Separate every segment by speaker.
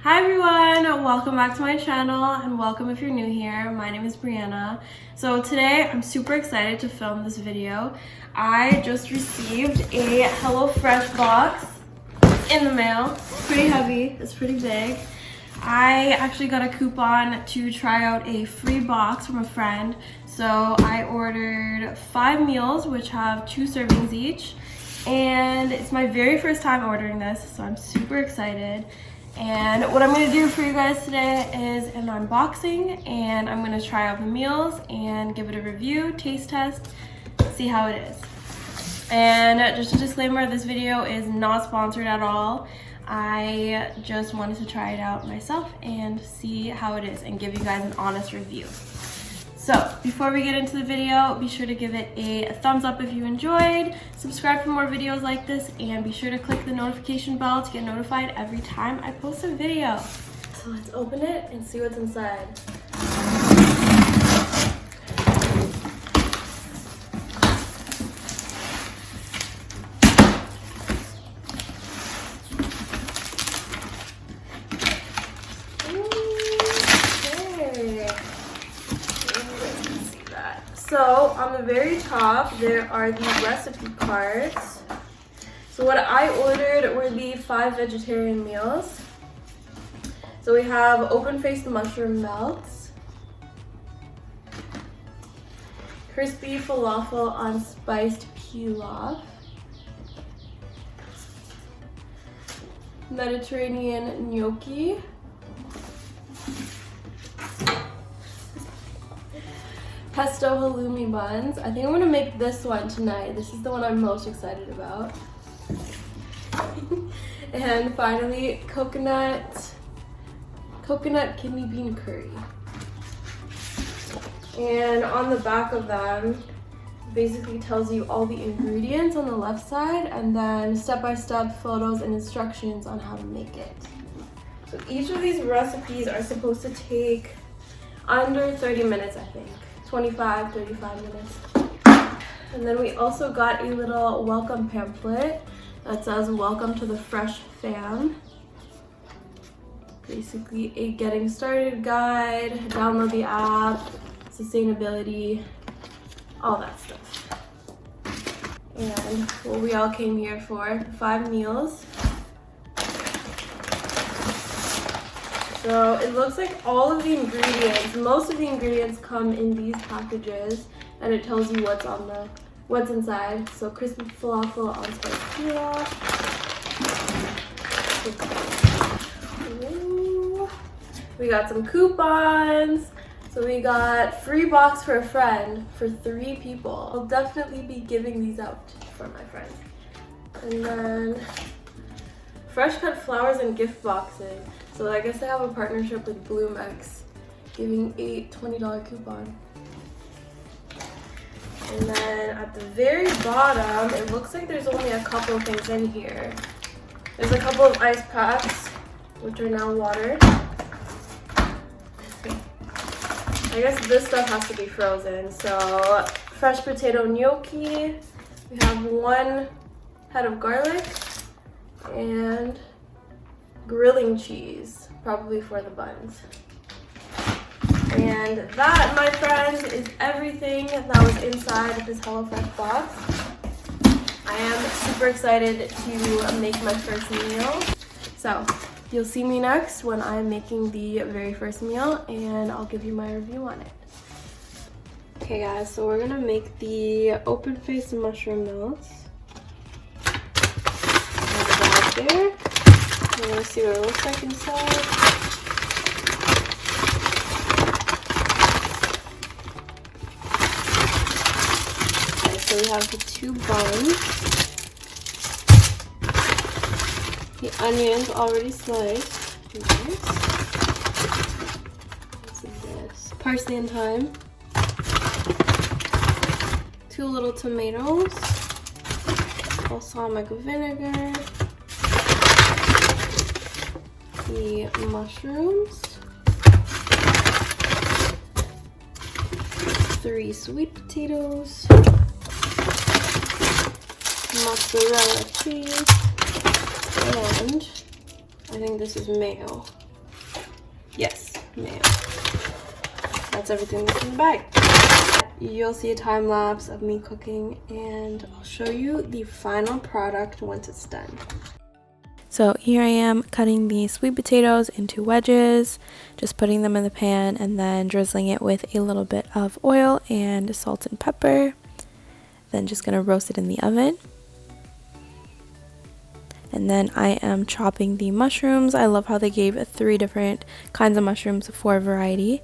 Speaker 1: Hi everyone, welcome back to my channel and welcome if you're new here. My name is Brianna. So today I'm super excited to film this video. I just received a HelloFresh box in the mail. It's pretty heavy, it's pretty big. I actually got a coupon to try out a free box from a friend. So I ordered 5 meals which have 2 servings each. And it's my very first time ordering this, so I'm super excited. And what I'm gonna do for you guys today is an unboxing, and I'm gonna try out the meals and give it a review, taste test, see how it is. And just a disclaimer, this video is not sponsored at all. I just wanted to try it out myself and see how it is and give you guys an honest review. So before we get into the video, be sure to give it a thumbs up if you enjoyed, subscribe for more videos like this, and be sure to click the notification bell to get notified every time I post a video. So let's open it and see what's inside. So on the very top, there are the recipe cards. So what I ordered were the 5 vegetarian meals. So we have open-faced mushroom melts, crispy falafel on spiced pilaf, Mediterranean gnocchi, Pesto halloumi buns. I think I'm gonna make this one tonight. This is the one I'm most excited about. And finally, coconut kidney bean curry. And on the back of them, basically tells you all the ingredients on the left side, and then step-by-step photos and instructions on how to make it. So each of these recipes are supposed to take under 30 minutes, I think. 25, 35 minutes. And then we also got a little welcome pamphlet that says welcome to the Fresh Fam. Basically a getting started guide, download the app, sustainability, all that stuff. And what we all came here for, 5 meals. So it looks like all of the ingredients, most of the ingredients come in these packages, and it tells you what's inside. So crispy falafel on spiced pilaf. We got some coupons. So we got free box for a friend for 3 people. I'll definitely be giving these out for my friends. And then fresh cut flowers and gift boxes. So I guess they have a partnership with Bloomx, giving a $20 coupon. And then at the very bottom, it looks like there's only a couple of things in here. There's a couple of ice packs, which are now water. I guess this stuff has to be frozen. So fresh potato gnocchi. We have 1 head of garlic and grilling cheese, probably for the buns. And that, my friends, is everything that was inside of this HelloFresh box. I am super excited to make my first meal. So you'll see me next when I'm making the very first meal, and I'll give you my review on it. Okay guys, so we're gonna make the open-faced mushroom melts. There. Let's see what it looks like inside. Okay, so we have the 2 buns. The onions already sliced. Nice. What's this? Parsley and thyme. 2 little tomatoes. Balsamic vinegar. The mushrooms, 3 sweet potatoes, mozzarella cheese, and I think this is mayo. Yes, mayo. That's everything that's in the bag. You'll see a time lapse of me cooking, and I'll show you the final product once it's done. So here I am cutting the sweet potatoes into wedges, just putting them in the pan and then drizzling it with a little bit of oil and salt and pepper. Then just gonna roast it in the oven. And then I am chopping the mushrooms. I love how they gave 3 different kinds of mushrooms for variety.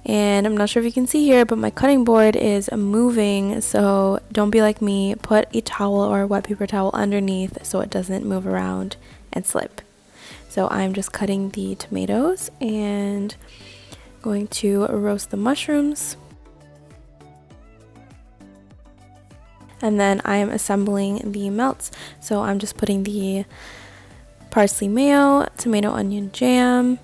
Speaker 1: And I'm not sure if you can see here, but my cutting board is moving, so don't be like me. Put a towel or a wet paper towel underneath so it doesn't move around and slip. So I'm just cutting the tomatoes and going to roast the mushrooms. And then I am assembling the melts. So I'm just putting the parsley mayo, tomato onion jam,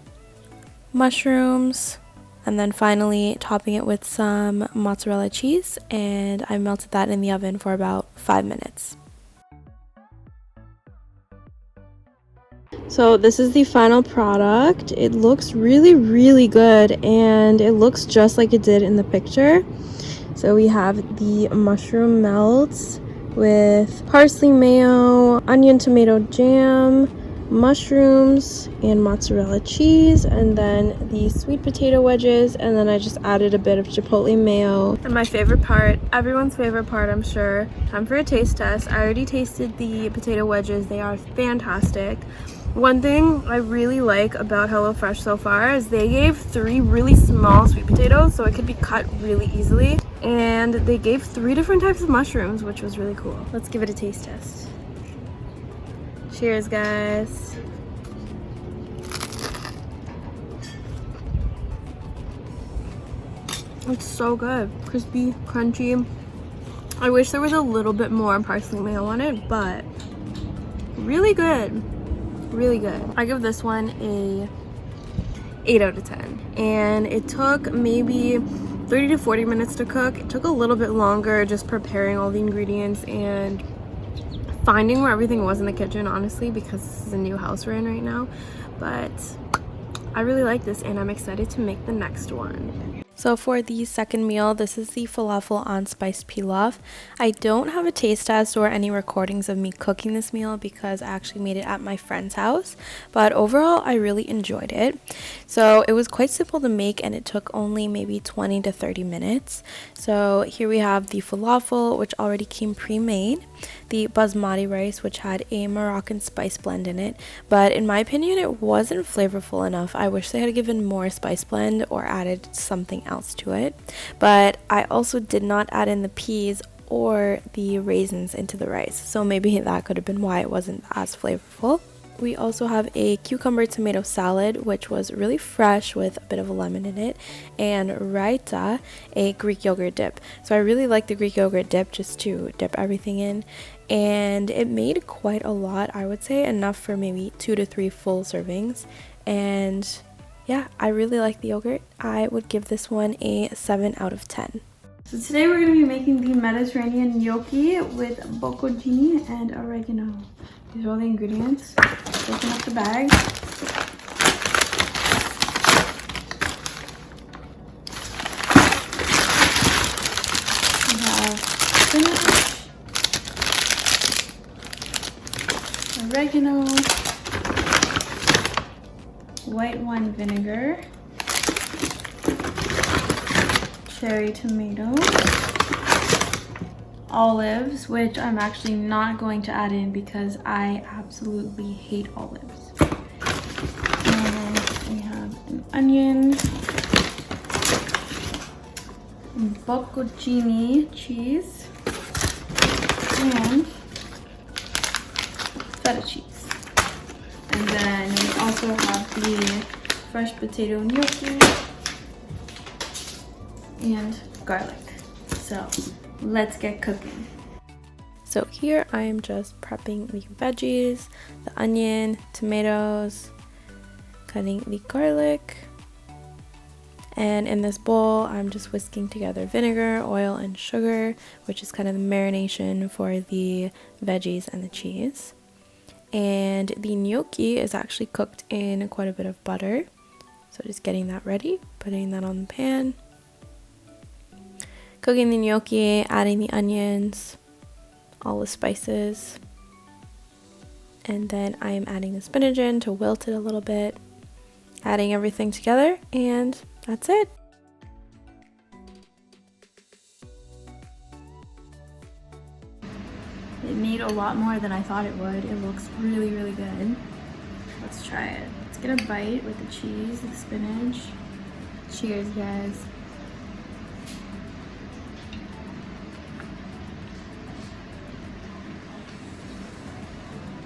Speaker 1: mushrooms, and then finally topping it with some mozzarella cheese, and I melted that in the oven for about 5 minutes. So this is the final product. It looks really good, and it looks just like it did in the picture. So we have the mushroom melts with parsley mayo, onion tomato jam, mushrooms, and mozzarella cheese, and then the sweet potato wedges, and then I just added a bit of chipotle mayo. And my favorite part, everyone's favorite part, I'm sure, time for a taste test. I already tasted the potato wedges. They are fantastic. One thing I really like about HelloFresh so far is they gave 3 really small sweet potatoes, so it could be cut really easily. And they gave 3 different types of mushrooms, which was really cool. Let's give it a taste test. Cheers, guys. It's so good. Crispy, crunchy. I wish there was a little bit more parsley mayo on it, but really good. Really good. I give this one a 8 out of 10. And it took maybe 30 to 40 minutes to cook. It took a little bit longer just preparing all the ingredients and finding where everything was in the kitchen, honestly, because this is a new house we're in right now. But I really like this, and I'm excited to make the next one. So for the second meal, this is the falafel on spiced pilaf. I don't have a taste test or any recordings of me cooking this meal because I actually made it at my friend's house, but overall I really enjoyed it. So it was quite simple to make, and it took only maybe 20 to 30 minutes. So here we have the falafel, which already came pre-made, the basmati rice, which had a Moroccan spice blend in it, but in my opinion it wasn't flavorful enough. I wish they had given more spice blend or added something else to it. But I also did not add in the peas or the raisins into the rice, so maybe that could have been why it wasn't as flavorful. We also have a cucumber tomato salad, which was really fresh with a bit of a lemon in it, and raita, a Greek yogurt dip. So I really like the Greek yogurt dip just to dip everything in, and it made quite a lot. I would say enough for maybe 2 to 3 full servings. And yeah, I really like the yogurt. I would give this one a 7 out of 10. So today we're going to be making the Mediterranean gnocchi with bocconcini and oregano. These are all the ingredients. Open up the bag. We have spinach, oregano, white wine vinegar, cherry tomato, olives, which I'm actually not going to add in because I absolutely hate olives. And we have an onion, bocconcini cheese, and feta cheese. And then we also have the fresh potato gnocchi and garlic. So let's get cooking. So here I am just prepping the veggies, the onion, tomatoes, cutting the garlic, and in this bowl I'm just whisking together vinegar, oil, and sugar, which is kind of the marination for the veggies and the cheese. And the gnocchi is actually cooked in quite a bit of butter,
Speaker 2: So just getting that ready, putting that on the pan, cooking the gnocchi, adding the onions, all the spices, and then I am adding the spinach in to wilt it a little bit, adding everything together, and that's it. It made a lot more than I thought it would. It looks really, really good. Let's try it. Let's get a bite with the cheese, the spinach. Cheers, guys.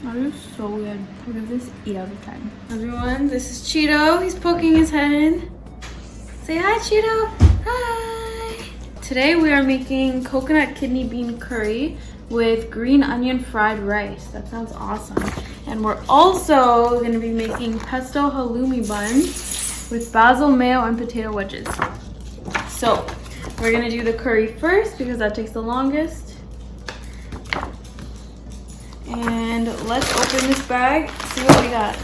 Speaker 2: That is so good. I'll give this 8 out of 10. Everyone, this is Cheeto. He's poking his head in. Say hi, Cheeto. Hi. Today we are making coconut kidney bean curry with green onion fried rice. That sounds awesome. And we're also going to be making pesto halloumi buns with basil, mayo, and potato wedges. So we're going to do the curry first because that takes the longest. And let's open this bag, see what we got.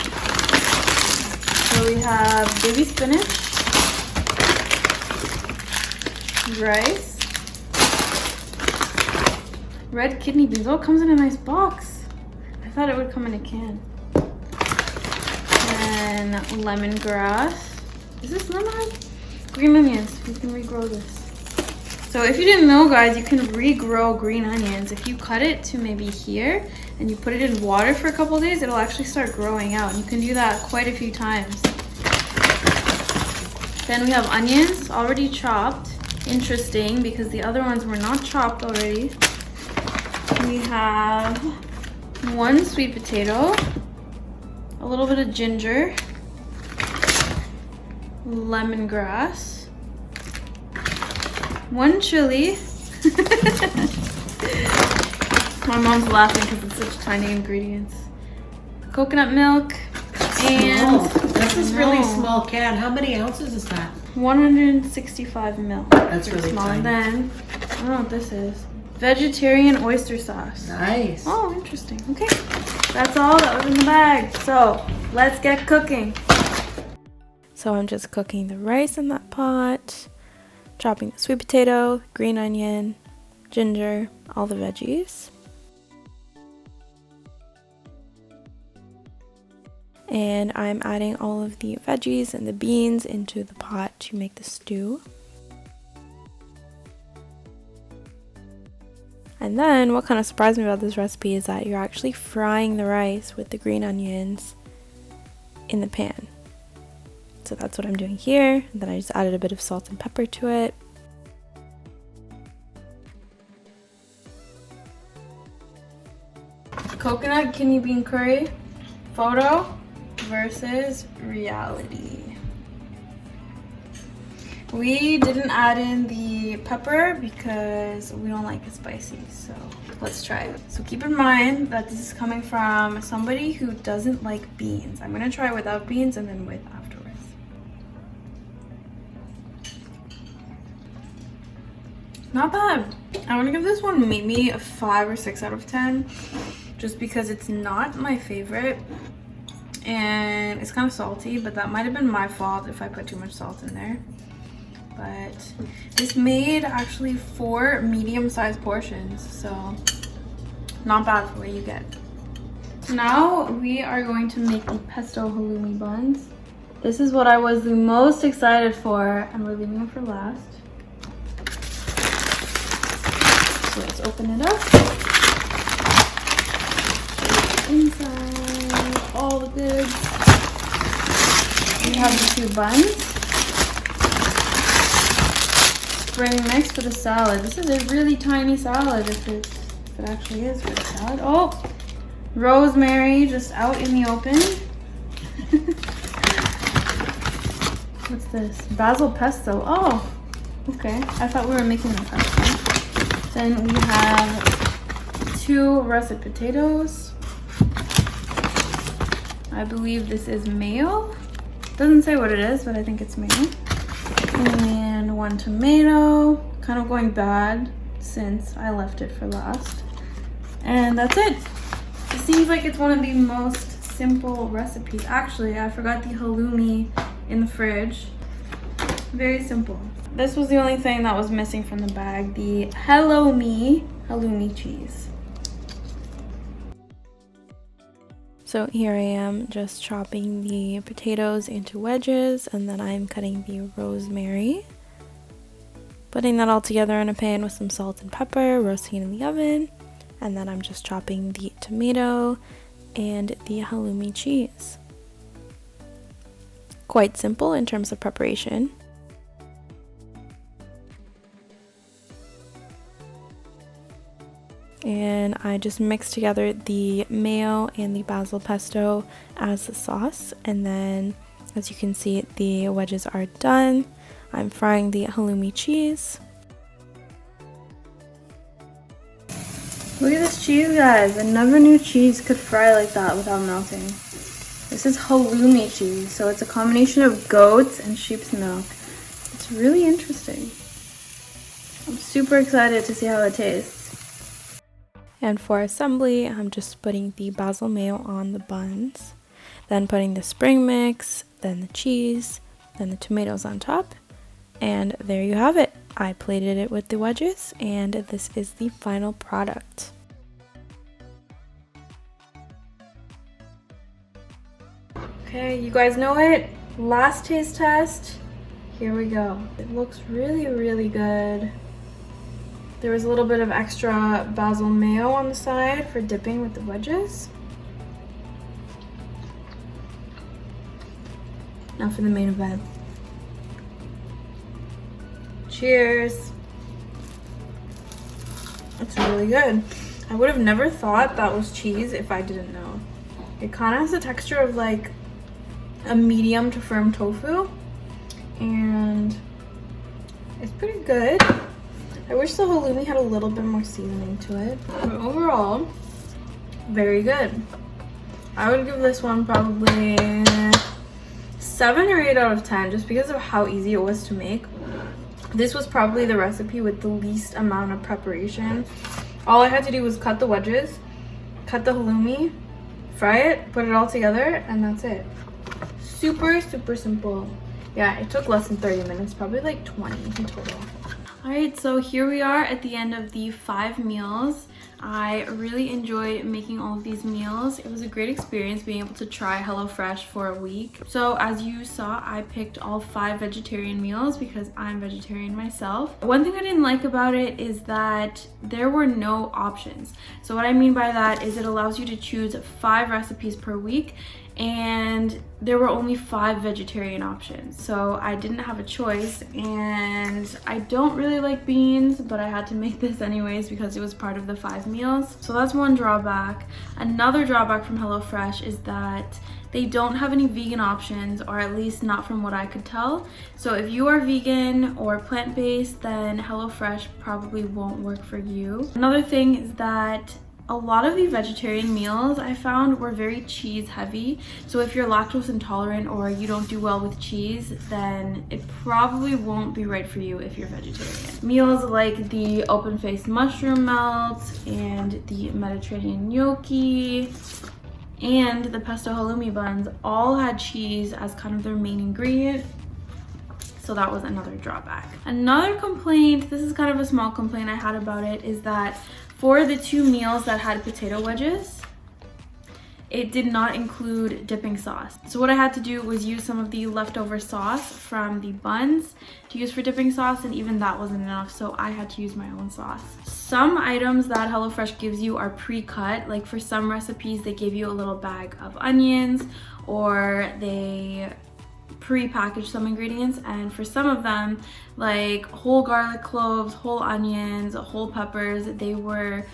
Speaker 2: So we have baby spinach, rice, red kidney beans. Oh, it comes in a nice box. I thought it would come in a can. And lemongrass. Is this lemongrass? Green onions. We can regrow this. So if you didn't know, guys, you can regrow green onions. If you cut it to maybe here and you put it in water for a couple of days, it'll actually start growing out. And you can do that quite a few times. Then we have onions already chopped. Interesting, because the other ones were not chopped already. We have 1 sweet potato, a little bit of ginger, lemongrass, 1 chili. My mom's laughing because it's such tiny ingredients. Coconut milk, and
Speaker 3: that's this really small can. How many ounces is that?
Speaker 1: 165 ml.
Speaker 3: That's really
Speaker 1: small.
Speaker 3: tiny.
Speaker 1: And then I don't know what this is. Vegetarian oyster sauce.
Speaker 3: Nice.
Speaker 1: Oh, interesting. Okay, that's all that was in the bag. So let's get cooking.
Speaker 2: So I'm just cooking the rice in that pot, chopping the sweet potato, green onion, ginger, all the veggies. And I'm adding all of the veggies and the beans into the pot to make the stew. And then what kind of surprised me about this recipe is that you're actually frying the rice with the green onions in the pan. So that's what I'm doing here. And then I just added a bit of salt and pepper to it.
Speaker 1: Coconut kidney bean curry, photo versus reality. We didn't add in the pepper because we don't like it spicy, so let's try it. So keep in mind that this is coming from somebody who doesn't like beans. I'm gonna try it without beans and then with afterwards. Not bad. I want to give this one maybe a 5 or 6 out of 10, just because it's not my favorite and it's kind of salty, but that might have been my fault if I put too much salt in there. But this made actually 4 medium-sized portions, so not bad for what you get. So now we are going to make the pesto halloumi buns. This is what I was the most excited for, and we're leaving it for last. So let's open it up. Inside, all the goods. We have the 2 buns. Spring mix for the salad. This is a really tiny salad if it actually is for the salad. Oh, rosemary just out in the open. What's this? Basil pesto. Oh, okay. I thought we were making the pesto. Then we have 2 russet potatoes. I believe this is mayo. Doesn't say what it is, but I think it's mayo. And 1 tomato, kind of going bad since I left it for last. And that's it. It seems like it's one of the most simple recipes. Actually, I forgot the halloumi
Speaker 2: in the fridge. Very simple. This was the only thing that was missing from the bag, the halloumi cheese.
Speaker 1: So here I am just chopping the potatoes into wedges, and then I'm cutting the rosemary. Putting that all together in a pan with some salt and pepper, roasting it in the oven. And then I'm just chopping the tomato and the halloumi cheese. Quite simple in terms of preparation. And I just mix together the mayo and the basil pesto as the sauce, and then as you can see, the wedges are done. I'm frying the halloumi cheese.
Speaker 2: Look at this cheese, guys. I never knew cheese could fry like that without melting. This is halloumi cheese, so it's a combination of goat's and sheep's milk. It's really interesting. I'm super excited to see how it tastes.
Speaker 1: And for assembly, I'm just putting the basil mayo on the buns, then putting the spring mix, then the cheese, then the tomatoes on top, and there you have it. I plated it with the wedges, and this is the final product.
Speaker 2: Okay, you guys know it. Last taste test. Here we go. It looks really, really good. There was a little bit of extra basil mayo on the side for dipping with the wedges. Now for the main event. Cheers. It's really good. I would have never thought that was cheese if I didn't know. It kind of has the texture of like a medium to firm tofu, and it's pretty good. I wish the halloumi had a little bit more seasoning to it, but overall, very good. I would give this one probably 7 or 8 out of 10 just because of how easy it was to make. This was probably the recipe with the least amount of preparation. All I had to do was cut the wedges, cut the halloumi, fry it, put it all together, and that's it. Super, super simple. Yeah, it took less than 30 minutes, probably like 20 in total. Alright, so here we are at the end of the 5 meals. I really enjoyed making all of these meals. It was a great experience being able to try HelloFresh for a week. So as you saw, I picked all 5 vegetarian meals because I'm vegetarian myself. One thing I didn't like about it is that there were no options. So what I mean by that is it allows you to choose 5 recipes per week, and there were only 5 vegetarian options, so I didn't have a choice. And I don't really like beans, but I had to make this anyways because it was part of the 5 meals. So that's one drawback. Another drawback from HelloFresh is that they don't have any vegan options, or at least not from what I could tell. So if you are vegan or plant-based, then HelloFresh probably won't work for you. Another thing is that a lot of the vegetarian meals I found were very cheese heavy. So if you're lactose intolerant or you don't do well with cheese, then it probably won't be right for you if you're vegetarian. Meals like the open-faced mushroom melt and the Mediterranean gnocchi and the pesto halloumi buns all had cheese as kind of their main ingredient. So that was another drawback. Another complaint, this is kind of a small complaint I had about it, is that for the 2 meals that had potato wedges, it did not include dipping sauce. So what I had to do was use some of the leftover sauce from the buns to use for dipping sauce, and even that wasn't enough, so I had to use my own sauce. Some items that HelloFresh gives you are pre-cut. Like for some recipes, they give you a little bag of onions, or they pre-package some ingredients, and for some of them, like whole garlic cloves, whole onions, whole peppers, they were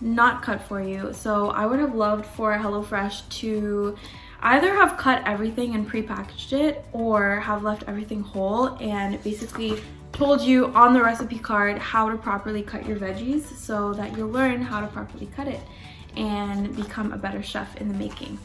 Speaker 2: not cut for you. So I would have loved for HelloFresh to either have cut everything and pre-packaged it, or have left everything whole and basically told you on the recipe card how to properly cut your veggies, so that you'll learn how to properly cut it and become a better chef in the making.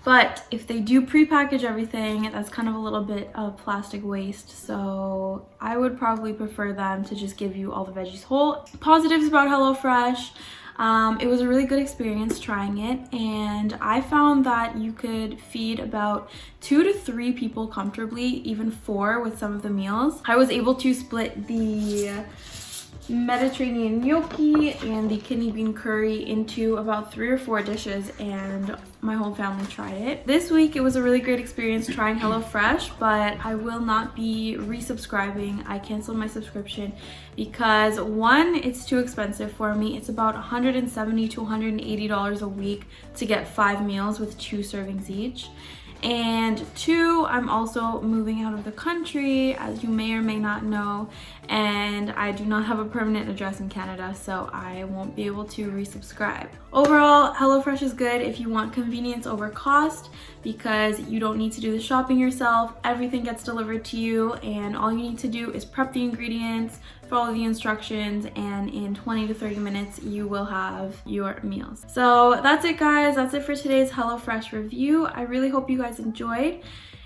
Speaker 2: But if they do pre-package everything, that's kind of a little bit of plastic waste. So I would probably prefer them to just give you all the veggies whole. Positives about HelloFresh,
Speaker 1: It was a really good experience trying it, and I found that you could feed about 2 to 3 people comfortably, even 4 with some of the meals. I was able to split the Mediterranean gnocchi and the kidney bean curry into about 3 or 4 dishes, and my whole family tried it. This week it was a really great experience trying HelloFresh, but I will not be resubscribing. I canceled my subscription because 1, it's too expensive for me. It's about $170 to $180 a week to get 5 meals with 2 servings each. And 2, I'm also moving out of the country, as you may or may not know, and I do not have a permanent address in Canada, so I won't be able to resubscribe. Overall, HelloFresh is good if you want convenience over cost, because you don't need to do the shopping yourself. Everything gets delivered to you, and all you need to do is prep the ingredients, follow the instructions, and in 20 to 30 minutes you will have your meals. So that's it, guys. That's it for today's HelloFresh review. I really hope you guys enjoyed.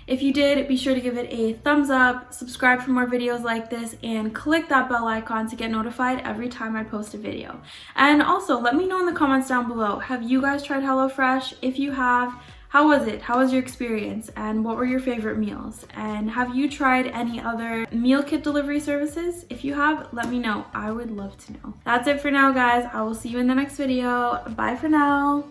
Speaker 1: If you did, be sure to give it a thumbs up, subscribe for more videos like this, and click that bell icon to get notified every time I post a video. And also, let me know in the comments down below, have you guys tried HelloFresh? If you have, how was it? How was your experience? And what were your favorite meals? And have you tried any other meal kit delivery services? If you have, let me know. I would love to know. That's it for now, guys. I will see you in the next video. Bye for now.